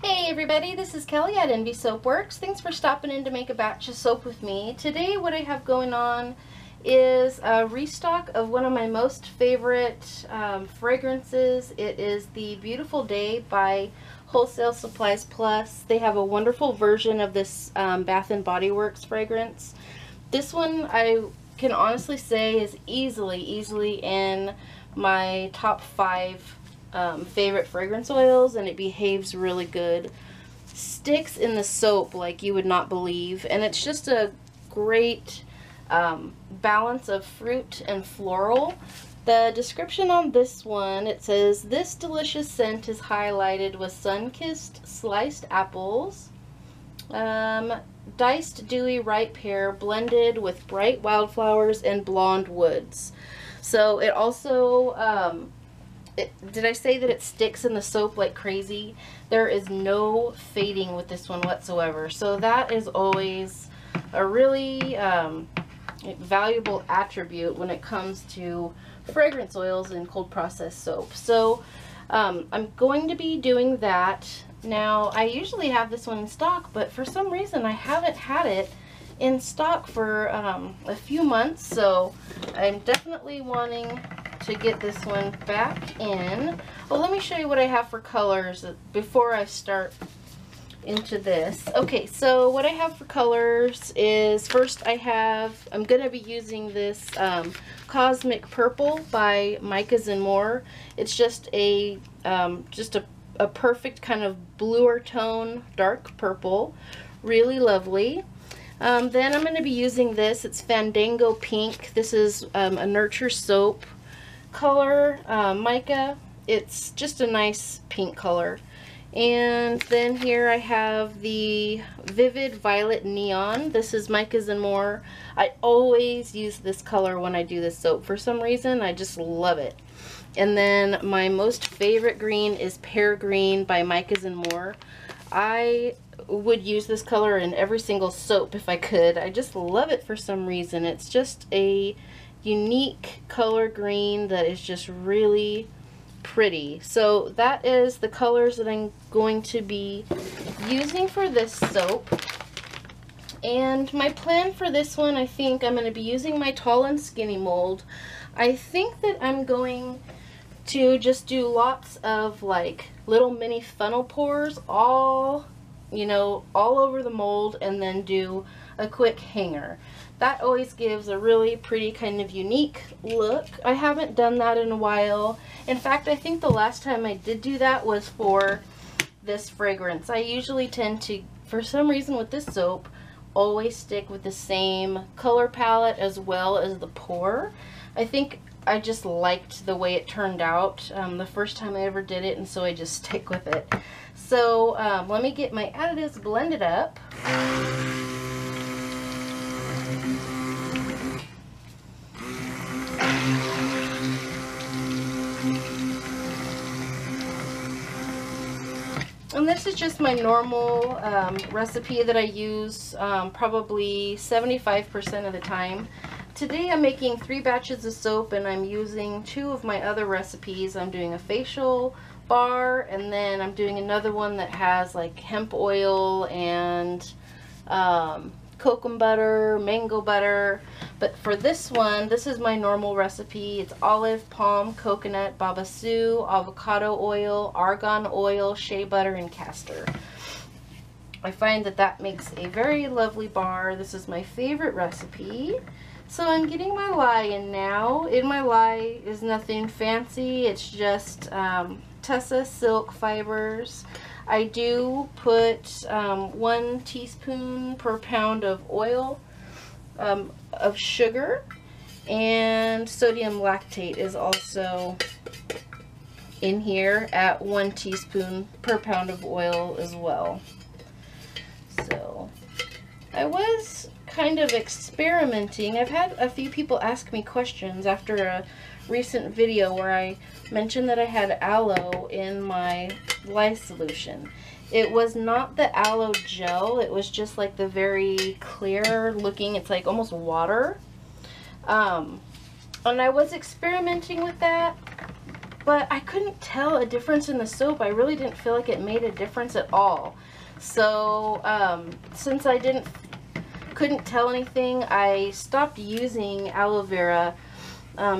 Hey everybody, this is Kelly at Soapworks. Thanks for stopping in to make a batch of soap with me. Today what I have going on is a restock of one of my most favorite fragrances. It is the Beautiful Day by Wholesale Supplies Plus. They have a wonderful version of this Bath & Body Works fragrance. This one I can honestly say is easily in my top 5 favorite fragrance oils, and it behaves really good. Sticks in the soap like you would not believe, and it's just a great balance of fruit and floral. The description on this one, it says, this delicious scent is highlighted with sun-kissed sliced apples, diced dewy ripe pear blended with bright wildflowers and blonde woods. So it also did I say that it sticks in the soap like crazy? There is no fading with this one whatsoever. So that is always a really valuable attribute when it comes to fragrance oils and cold processed soap. So I'm going to be doing that. Now, I usually have this one in stock, but for some reason I haven't had it in stock for a few months. So I'm definitely wanting to get this one back in. Well, let me show you what I have for colors before I start into this. Okay, so what I have for colors is, first I'm going to be using this Cosmic Purple by Micahs and More. It's just a perfect kind of bluer tone, dark purple, really lovely. Then I'm going to be using this. It's Fandango Pink. This is a Nurture soap color, mica. It's just a nice pink color. And then here I have the Vivid Violet Neon. This is Micahs and More. I always use this color when I do this soap. For some reason, I just love it. And then my most favorite green is Pear Green by Micahs and More. I would use this color in every single soap if I could. I just love it for some reason. It's just a unique color green that is just really pretty. So that is the colors that I'm going to be using for this soap. And my plan for this one, I think I'm going to be using my tall and skinny mold. I think that I'm going to just do lots of like little mini funnel pours all over the mold, and then do a quick hanger. That always gives a really pretty kind of unique look. I haven't done that in a while. In fact, I think the last time I did do that was for this fragrance. I usually tend to, for some reason with this soap, always stick with the same color palette as well as the pour. I think I just liked the way it turned out the first time I ever did it, and so I just stick with it. So let me get my additives blended up. And this is just my normal recipe that I use probably 75% of the time. Today I'm making 3 batches of soap, and I'm using 2 of my other recipes. I'm doing a facial bar, and then I'm doing another one that has like hemp oil and cocoa butter, mango butter. But for this one, this is my normal recipe. It's olive, palm, coconut, babassu, avocado oil, argan oil, shea butter, and castor. I find that that makes a very lovely bar. This is my favorite recipe. So I'm getting my lye in now. In my lye is nothing fancy. It's just Tessa silk fibers. I do put 1 teaspoon per pound of oil of sugar, and sodium lactate is also in here at 1 teaspoon per pound of oil as well. So I was kind of experimenting. I've had a few people ask me questions after a recent video where I mentioned that I had aloe in my lye solution. It was not the aloe gel, it was just like the very clear looking, it's like almost water. And I was experimenting with that, but I couldn't tell a difference in the soap. I really didn't feel like it made a difference at all. So since I couldn't tell anything, I stopped using aloe vera,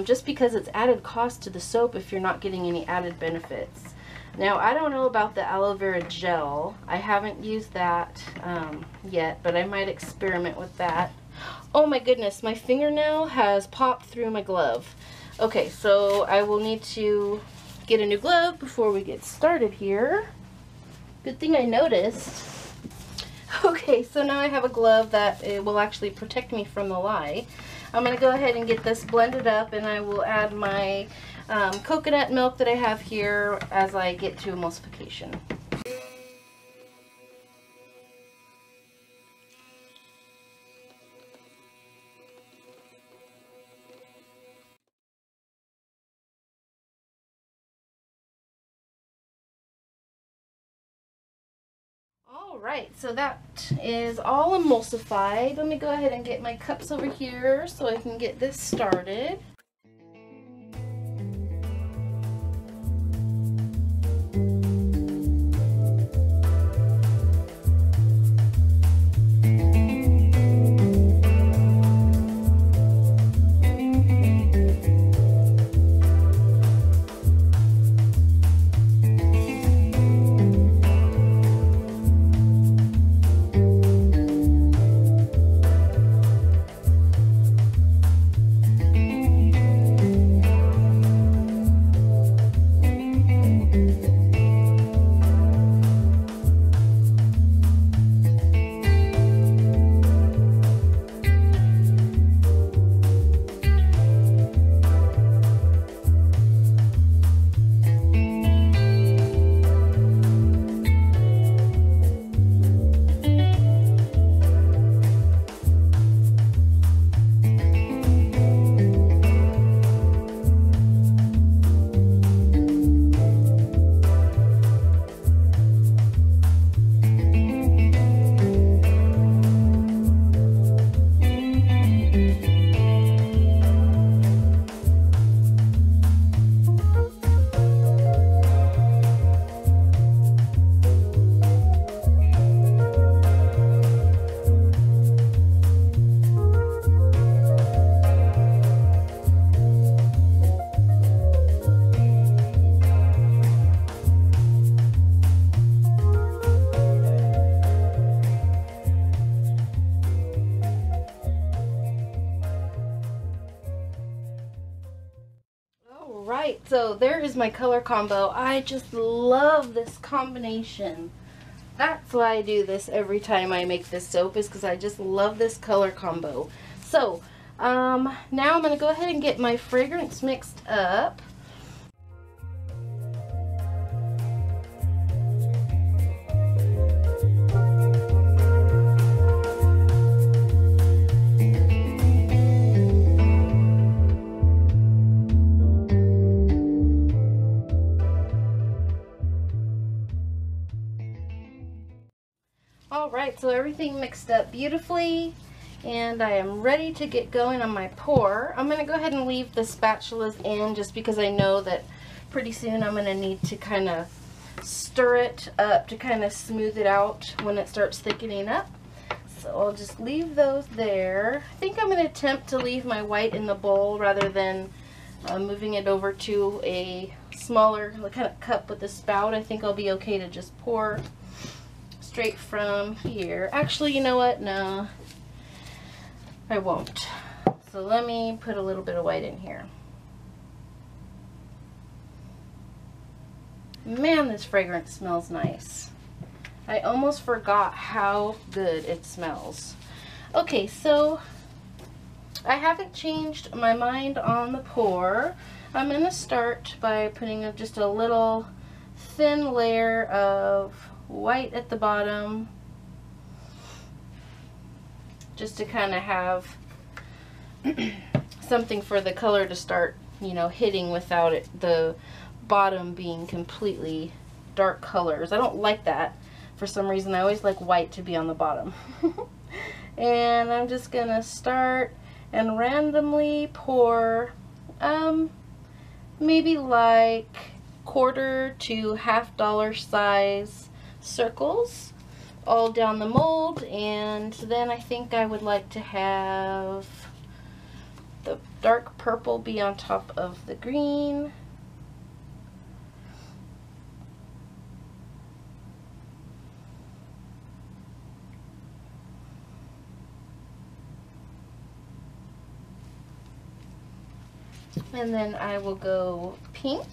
just because it's added cost to the soap if you're not getting any added benefits. Now, I don't know about the aloe vera gel. I haven't used that yet, but I might experiment with that. Oh my goodness, my fingernail has popped through my glove. Okay, so I will need to get a new glove before we get started here. Good thing I noticed. Okay, so now I have a glove that will actually protect me from the lye. I'm going to go ahead and get this blended up, and I will add my coconut milk that I have here as I get to emulsification. Alright, so that is all emulsified. Let me go ahead and get my cups over here so I can get this started. Alright, so there is my color combo. I just love this combination. That's why I do this every time I make this soap, is because I just love this color combo. So, now I'm going to go ahead and get my fragrance mixed up. Alright, so everything mixed up beautifully, and I am ready to get going on my pour. I'm going to go ahead and leave the spatulas in just because I know that pretty soon I'm going to need to kind of stir it up to kind of smooth it out when it starts thickening up. So I'll just leave those there. I think I'm going to attempt to leave my white in the bowl rather than moving it over to a smaller kind of cup with a spout. I think I'll be okay to just pour straight from here. Actually, you know what? No, I won't. So let me put a little bit of white in here. Man, this fragrance smells nice. I almost forgot how good it smells. Okay, so I haven't changed my mind on the pour. I'm going to start by putting just a little thin layer of white at the bottom, just to kind of have something for the color to start, you know, hitting without it, the bottom being completely dark colors. I don't like that for some reason. I always like white to be on the bottom. And I'm just gonna start and randomly pour maybe like quarter to $1/2 size circles all down the mold. And then I think I would like to have the dark purple be on top of the green. And then I will go pink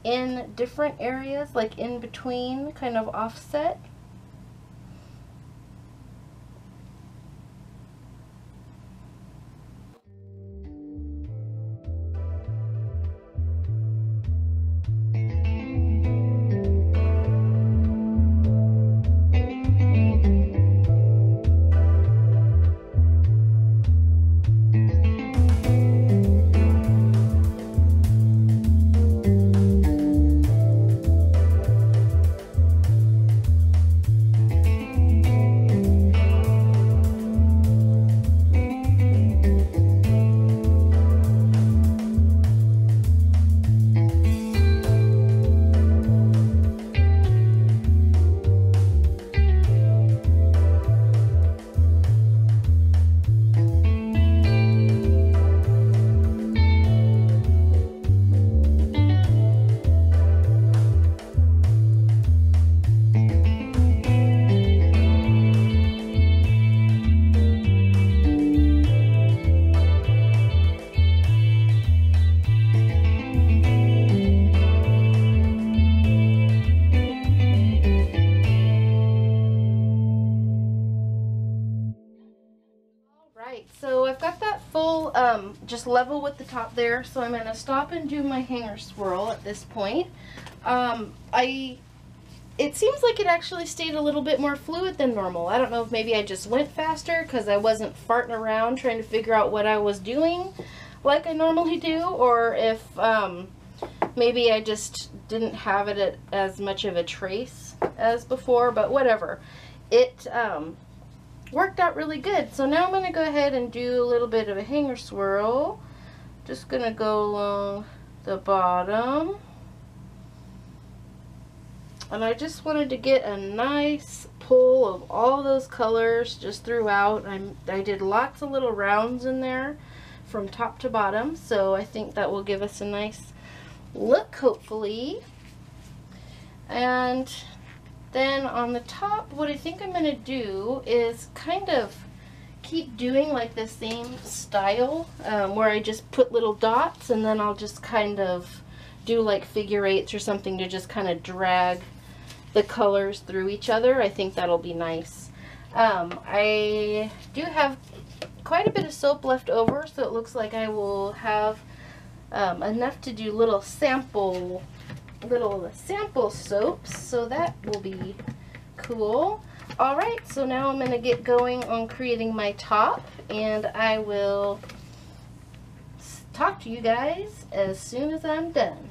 in different areas, like in between, kind of offset. So I've got that full, just level with the top there, so I'm going to stop and do my hanger swirl at this point. It seems like it actually stayed a little bit more fluid than normal. I don't know if maybe I just went faster because I wasn't farting around trying to figure out what I was doing like I normally do, or if maybe I just didn't have it at as much of a trace as before, but whatever. It worked out really good. So now I'm going to go ahead and do a little bit of a hanger swirl. Just going to go along the bottom. And I just wanted to get a nice pull of all those colors just throughout. I did lots of little rounds in there from top to bottom, so I think that will give us a nice look, hopefully. And then on the top, what I think I'm going to do is kind of keep doing like the same style, where I just put little dots and then I'll just kind of do like figure eights or something to just kind of drag the colors through each other. I think that'll be nice. I do have quite a bit of soap left over, so it looks like I will have enough to do little sample soaps, so that will be cool. Alright, so now I'm going to get going on creating my top, and I will talk to you guys as soon as I'm done.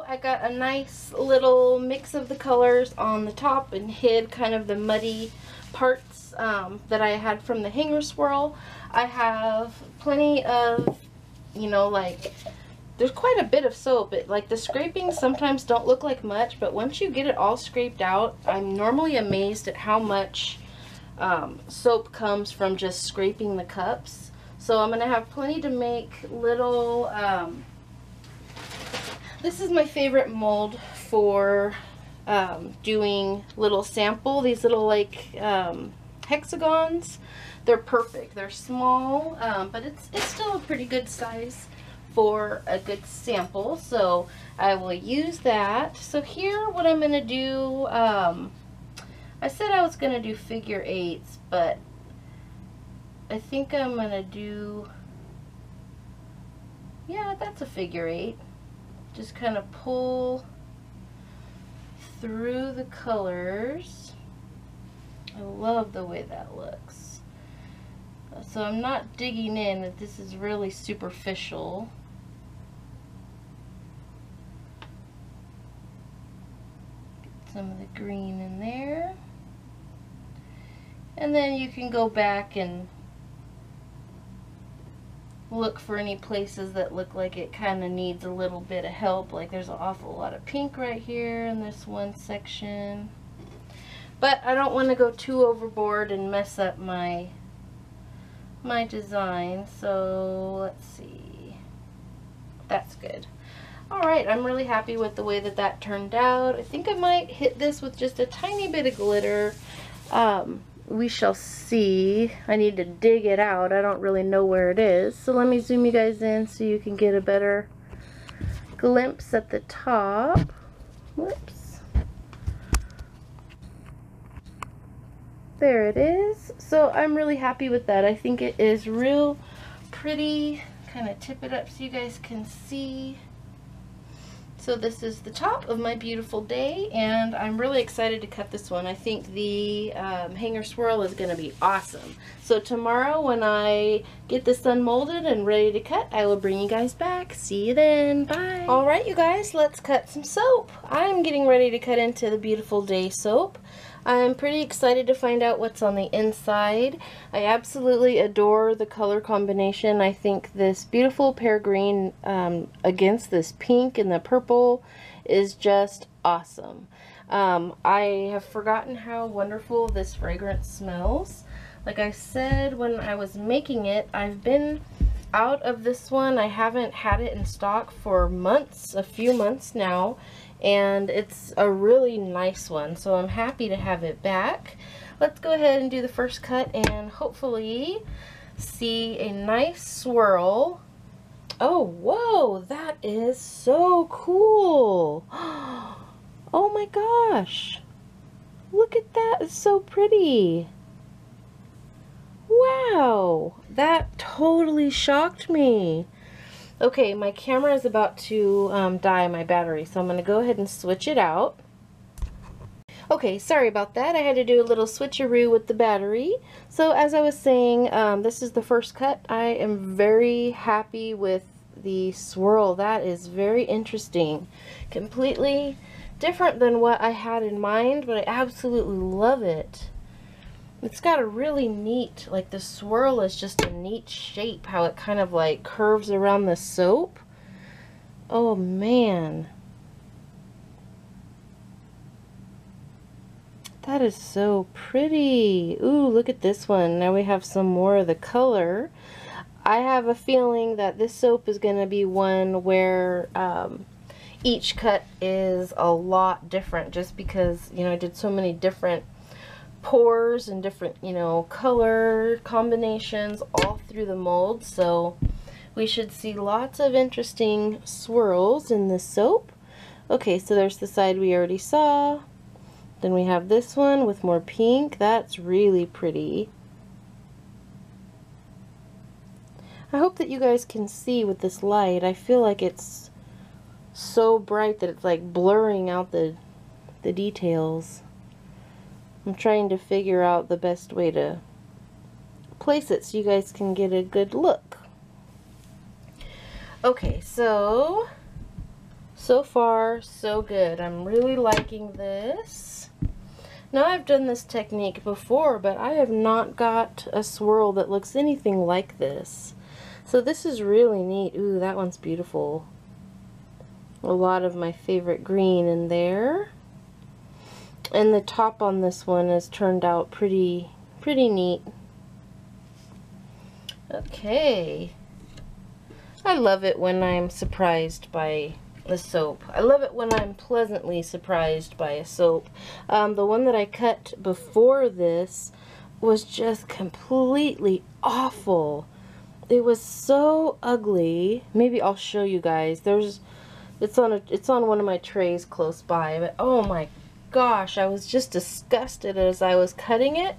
I got a nice little mix of the colors on the top and hid kind of the muddy parts that I had from the hanger swirl. I have plenty of, like, there's quite a bit of soap. Like the scrapings sometimes don't look like much, but once you get it all scraped out, I'm normally amazed at how much soap comes from just scraping the cups. So I'm going to have plenty to make little, this is my favorite mold for doing little sample, these little like hexagons. They're perfect. They're small, but it's still a pretty good size for a good sample. So I will use that. So here what I'm going to do, I said I was going to do figure eights, but I think I'm going to do, yeah, that's a figure eight. Just kind of pull through the colors. I love the way that looks. So I'm not digging in, that this is really superficial. Get some of the green in there. And then you can go back and look for any places that look like it kind of needs a little bit of help. Like there's an awful lot of pink right here in this one section. But I don't want to go too overboard and mess up my design. So let's see. That's good. Alright, I'm really happy with the way that that turned out. I think I might hit this with just a tiny bit of glitter. We shall see. I need to dig it out. I don't really know where it is. So let me zoom you guys in so you can get a better glimpse at the top. Whoops. There it is. So I'm really happy with that. I think it is real pretty. Kind of tip it up so you guys can see. So this is the top of my beautiful day, and I'm really excited to cut this one. I think the Hangar Swirl is going to be awesome. So tomorrow when I get this unmolded and ready to cut, I will bring you guys back. See you then. Bye. Alright you guys, let's cut some soap. I'm getting ready to cut into the beautiful day soap. I'm pretty excited to find out what's on the inside. I absolutely adore the color combination. I think this beautiful pear green against this pink and the purple is just awesome. I have forgotten how wonderful this fragrance smells. Like I said when I was making it, I've been out of this one. I haven't had it in stock for months, a few months now. And it's a really nice one, so I'm happy to have it back. Let's go ahead and do the first cut and hopefully see a nice swirl. Oh, whoa, that is so cool. Oh my gosh, look at that, it's so pretty. Wow, that totally shocked me. Okay, my camera is about to die, my battery, so I'm going to go ahead and switch it out. Okay, sorry about that. I had to do a little switcheroo with the battery. So as I was saying, this is the first cut. I am very happy with the swirl. That is very interesting. Completely different than what I had in mind, but I absolutely love it. It's got a really neat, like the swirl is just a neat shape, how it kind of like curves around the soap. Oh man. That is so pretty. Ooh, look at this one. Now we have some more of the color. I have a feeling that this soap is going to be one where each cut is a lot different, just because, you know, I did so many different pours and different, you know, color combinations all through the mold. So we should see lots of interesting swirls in this soap. Okay, so there's the side we already saw. Then we have this one with more pink. That's really pretty. I hope that you guys can see with this light. I feel like it's so bright that it's like blurring out the details. I'm trying to figure out the best way to place it so you guys can get a good look. Okay, so far so good. I'm really liking this. Now I've done this technique before, but I have not got a swirl that looks anything like this. So this is really neat. Ooh, that one's beautiful. A lot of my favorite green in there. And the top on this one has turned out pretty neat. Okay. I love it when I'm surprised by the soap. I love it when I'm pleasantly surprised by a soap. The one that I cut before this was just completely awful. It was so ugly. Maybe I'll show you guys. It's on one of my trays close by, but oh my gosh, I was just disgusted as I was cutting it,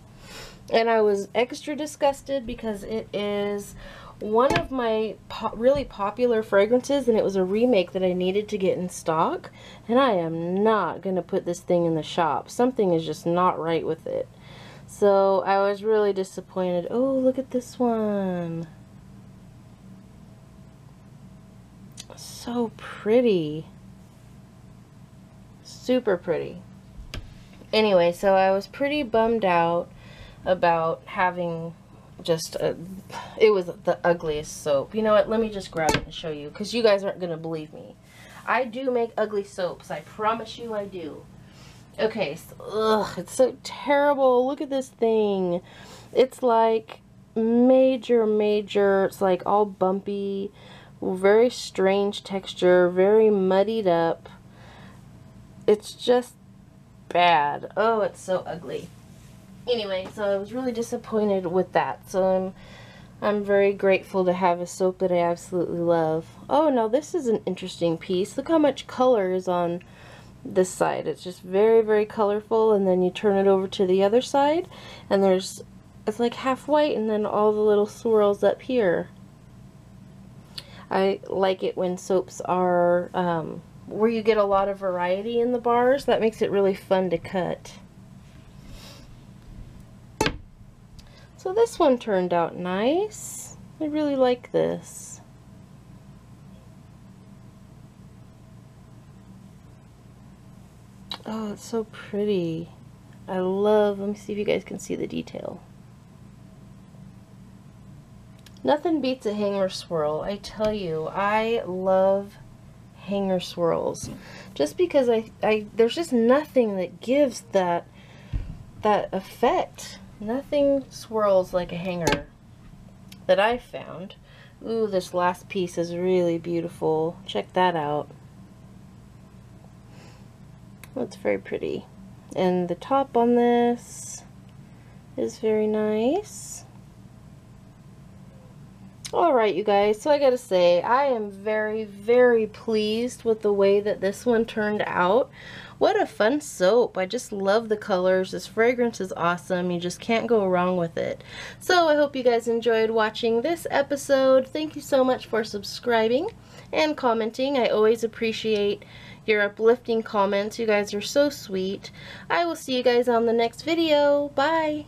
and I was extra disgusted because it is one of my really popular fragrances, and it was a remake that I needed to get in stock, and I am not going to put this thing in the shop. Something is just not right with it. So I was really disappointed. Oh, look at this one. So pretty. Super pretty. Anyway, so I was pretty bummed out about having just it was the ugliest soap. You know what? Let me just grab it and show you, because you guys aren't going to believe me. I do make ugly soaps. I promise you I do. Okay, so, ugh, it's so terrible. Look at this thing. It's like major, it's like all bumpy, very strange texture, very muddied up. It's just bad. Oh, it's so ugly. Anyway, so I was really disappointed with that. So I'm very grateful to have a soap that I absolutely love. Oh, now this is an interesting piece. Look how much color is on this side. It's just very colorful, and then you turn it over to the other side, and it's like half white, and then all the little swirls up here. I like it when soaps are where you get a lot of variety in the bars. That makes it really fun to cut. So this one turned out nice. I really like this. Oh, it's so pretty. I love, let me see if you guys can see the detail. Nothing beats a Hangar Swirl. I tell you, I love Hangar Swirls. Just because there's just nothing that gives that effect. Nothing swirls like a hanger that I've found. Ooh, this last piece is really beautiful. Check that out. That's very pretty. And the top on this is very nice. Alright, you guys, so I gotta say, I am very pleased with the way that this one turned out. What a fun soap. I just love the colors. This fragrance is awesome. You just can't go wrong with it. So I hope you guys enjoyed watching this episode. Thank you so much for subscribing and commenting. I always appreciate your uplifting comments. You guys are so sweet. I will see you guys on the next video. Bye!